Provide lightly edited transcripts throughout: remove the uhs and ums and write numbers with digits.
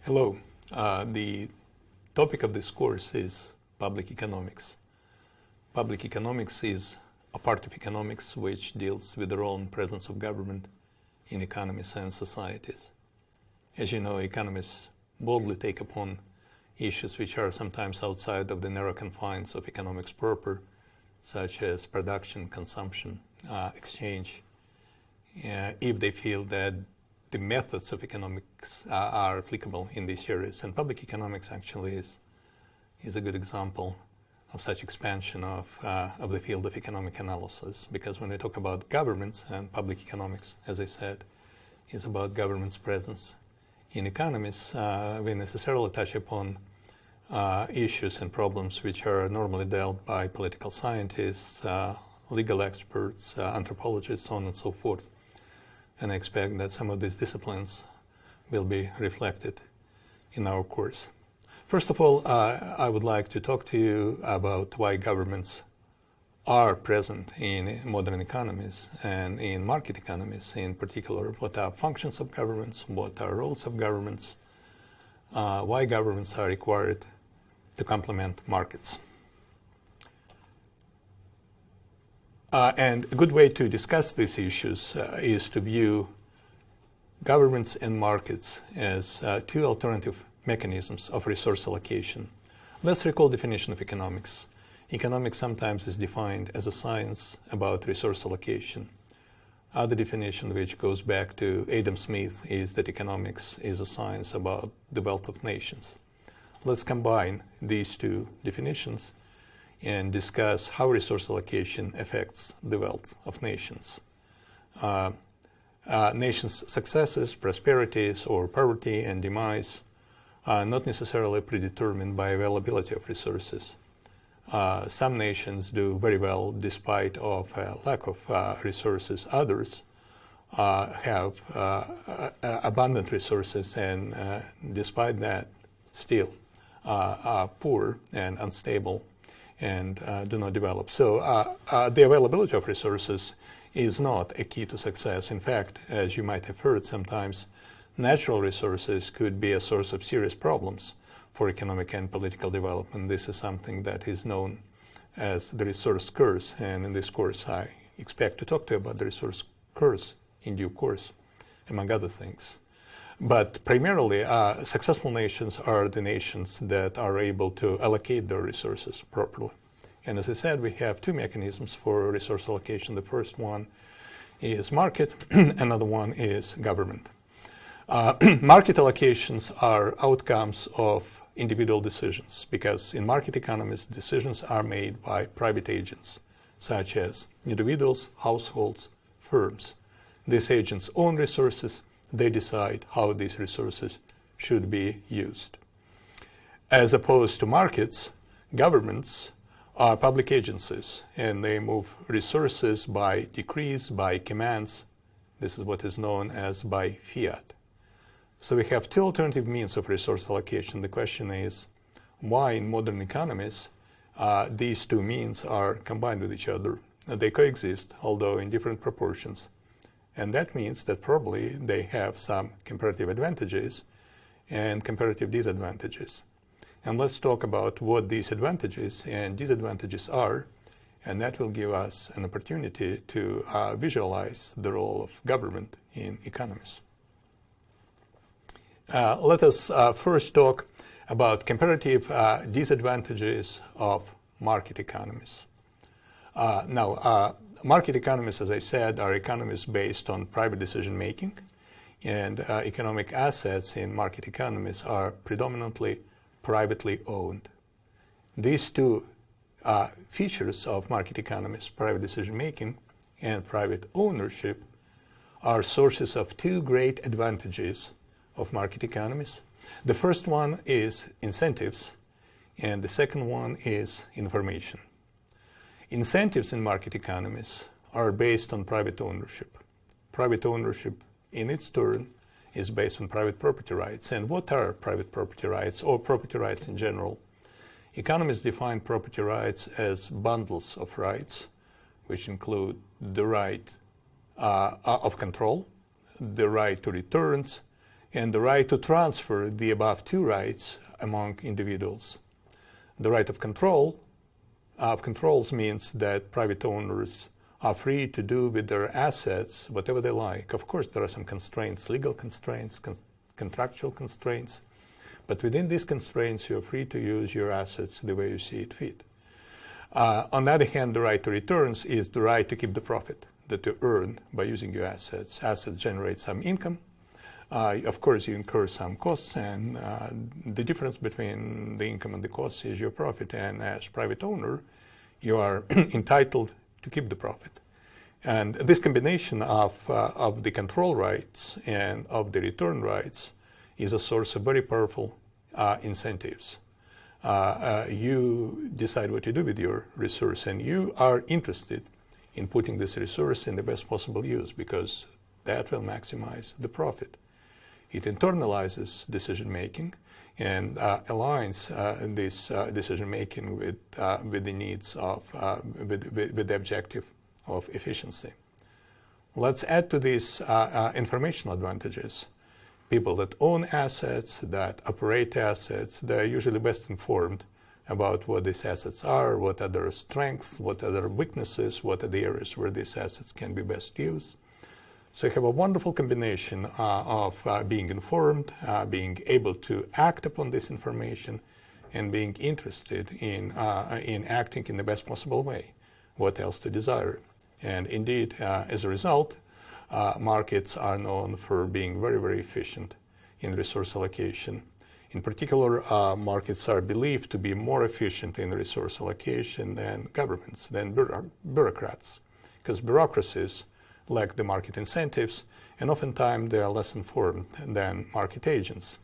Hello. The topic of this course is public economics. Public economics is a part of economics which deals with the role and presence of government in economies and societies. As you know, economists boldly take upon issues which are sometimes outside of the narrow confines of economics proper, such as production, consumption, exchange, if they feel that the methods of economics are applicable in these areas. And public economics actually is a good example of such expansion of the field of economic analysis, because when we talk about governments, and public economics, as I said, is about government's presence in economies, we necessarily touch upon issues and problems which are normally dealt by political scientists, legal experts, anthropologists, so on and so forth. And I expect that some of these disciplines will be reflected in our course. First of all, I would like to talk to you about why governments are present in modern economies and in market economies in particular. What are functions of governments, what are roles of governments, why governments are required to complement markets. And a good way to discuss these issues is to view governments and markets as two alternative mechanisms of resource allocation. Let's recall the definition of economics. Economics sometimes is defined as a science about resource allocation. Other definition, which goes back to Adam Smith, is that economics is a science about the wealth of nations. Let's combine these two definitions and discuss how resource allocation affects the wealth of nations. Nations' successes, prosperities, or poverty and demise are not necessarily predetermined by availability of resources. Some nations do very well despite of lack of resources. Others have abundant resources and despite that still are poor and unstable and do not develop. So the availability of resources is not a key to success. In fact, as you might have heard sometimes, natural resources could be a source of serious problems for economic and political development. This is something that is known as the resource curse, and in this course I expect to talk to you about the resource curse in due course, among other things. But primarily, successful nations are the nations that are able to allocate their resources properly. And as I said, we have two mechanisms for resource allocation. The first one is market, another one is government. Market allocations are outcomes of individual decisions, because in market economies, decisions are made by private agents, such as individuals, households, firms. These agents own resources. They decide how these resources should be used. As opposed to markets, governments are public agencies, and they move resources by decrees, by commands. This is what is known as by fiat. So we have two alternative means of resource allocation. The question is, why in modern economies these two means are combined with each other? They coexist, although in different proportions. And that means that probably they have some comparative advantages and comparative disadvantages. And let's talk about what these advantages and disadvantages are, and that will give us an opportunity to visualize the role of government in economies. Let us first talk about comparative disadvantages of market economies. Market economies, as I said, are economies based on private decision-making, and economic assets in market economies are predominantly privately owned. These two features of market economies, private decision-making and private ownership, are sources of two great advantages of market economies. The first one is incentives, and the second one is information. Incentives in market economies are based on private ownership. Private ownership, in its turn, is based on private property rights. And what are private property rights, or property rights in general? Economists define property rights as bundles of rights, which include the right of control, the right to returns, and the right to transfer the above two rights among individuals. The right of controls means that private owners are free to do with their assets whatever they like. Of course, there are some constraints, legal constraints, contractual constraints, but within these constraints, you're free to use your assets the way you see it fit. On the other hand, the right to returns is the right to keep the profit that you earn by using your assets. Assets generate some income. Of course, you incur some costs, and the difference between the income and the costs is your profit. And as private owner, you are entitled to keep the profit. And this combination of the control rights and of the return rights is a source of very powerful incentives. You decide what to do with your resource, and you are interested in putting this resource in the best possible use, because that will maximize the profit. It internalizes decision-making and aligns this decision-making with the needs of, with the objective of efficiency. Let's add to these informational advantages. People that own assets, that operate assets, they're usually best informed about what these assets are, what are their strengths, what are their weaknesses, what are the areas where these assets can be best used. So you have a wonderful combination of being informed, being able to act upon this information, and being interested in acting in the best possible way. What else to desire? And indeed, as a result, markets are known for being very, very efficient in resource allocation. In particular, markets are believed to be more efficient in resource allocation than governments, than bureaucrats, because bureaucracies lack the market incentives, and oftentimes they are less informed than market agents.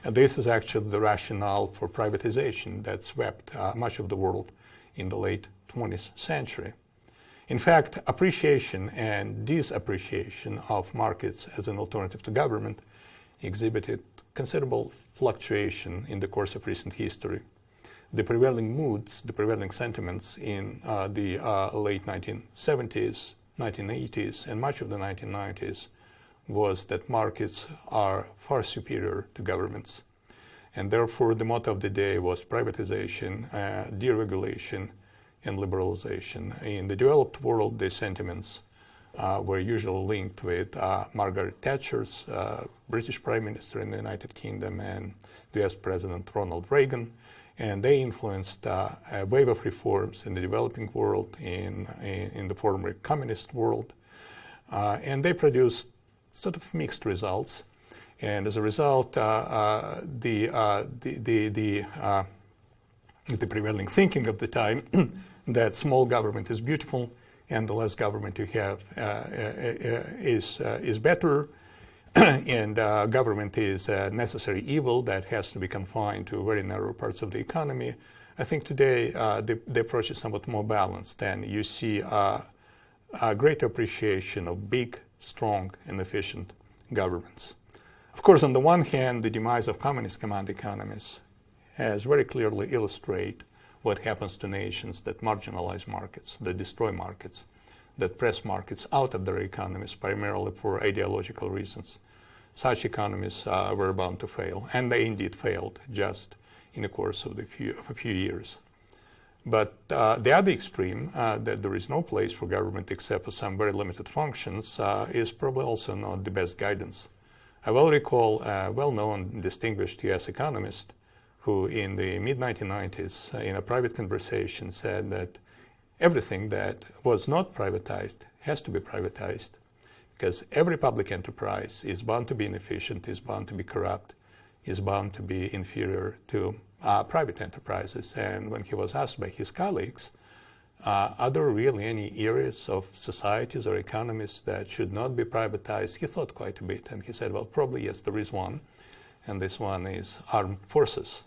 And this is actually the rationale for privatization that swept much of the world in the late 20th century. In fact, appreciation and disappreciation of markets as an alternative to government exhibited considerable fluctuation in the course of recent history. The prevailing moods, the prevailing sentiments in the late 1970s, 1980s, and much of the 1990s was that markets are far superior to governments. And therefore, the motto of the day was privatization, deregulation, and liberalization. In the developed world, these sentiments were usually linked with Margaret Thatcher's British Prime Minister in the United Kingdom and US President Ronald Reagan. And they influenced a wave of reforms in the developing world, in the former communist world. And they produced sort of mixed results. And as a result, the prevailing thinking of the time that small government is beautiful and the less government you have is better, and government is a necessary evil that has to be confined to very narrow parts of the economy. I think today the approach is somewhat more balanced, and you see a greater appreciation of big, strong, and efficient governments. Of course, on the one hand, the demise of communist command economies has very clearly illustrated what happens to nations that marginalize markets, that destroy markets, that press markets out of their economies primarily for ideological reasons. Such economies were bound to fail, and they indeed failed just in the course of a few years. But the other extreme, that there is no place for government except for some very limited functions, is probably also not the best guidance. I well recall a well-known distinguished US economist who in the mid-1990s in a private conversation said that everything that was not privatized has to be privatized, because every public enterprise is bound to be inefficient, is bound to be corrupt, is bound to be inferior to private enterprises. And when he was asked by his colleagues, are there really any areas of societies or economies that should not be privatized, he thought quite a bit, and he said, well, probably yes, there is one, and this one is armed forces.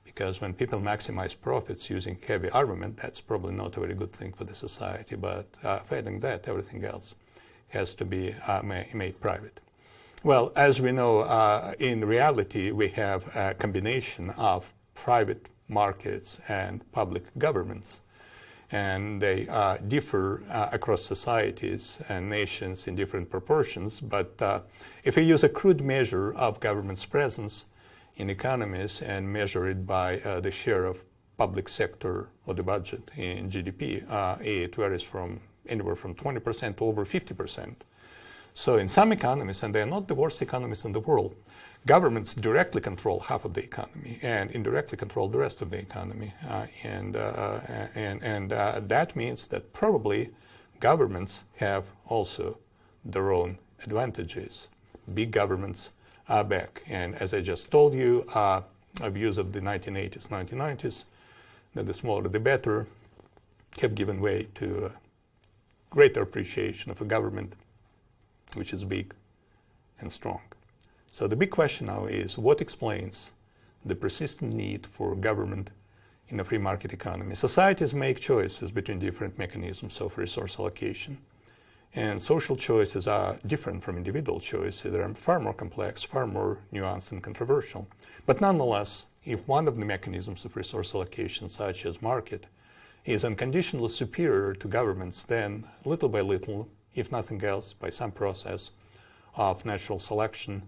Because when people maximize profits using heavy armament, that's probably not a very good thing for the society. But failing that, everything else has to be made private. Well, as we know, in reality, we have a combination of private markets and public governments. and they differ across societies and nations in different proportions. But if we use a crude measure of government's presence in economies and measure it by the share of public sector or the budget in GDP, it varies from anywhere from 20% to over 50%. So in some economies, and they're not the worst economies in the world, governments directly control half of the economy and indirectly control the rest of the economy. And that means that probably governments have also their own advantages. Big governments are back. And as I just told you, views of the 1980s, 1990s, that the smaller the better, have given way to greater appreciation of a government which is big and strong. So the big question now is, what explains the persistent need for government in a free market economy? Societies make choices between different mechanisms of resource allocation. And social choices are different from individual choices. They are far more complex, far more nuanced and controversial. But nonetheless, if one of the mechanisms of resource allocation, such as market, is unconditionally superior to governments, then little by little, if nothing else, by some process of natural selection,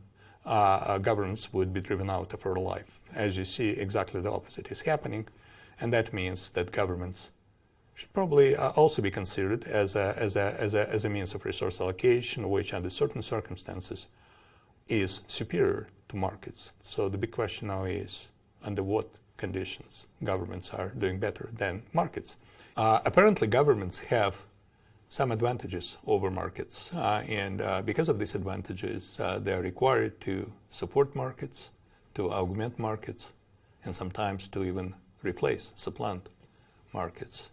governments would be driven out of our life. As you see, exactly the opposite is happening, and that means that governments should probably also be considered as a means of resource allocation, which under certain circumstances is superior to markets. So the big question now is, under what conditions governments are doing better than markets? Apparently governments have some advantages over markets, and because of these advantages, they are required to support markets, to augment markets, and sometimes to even replace, supplant markets.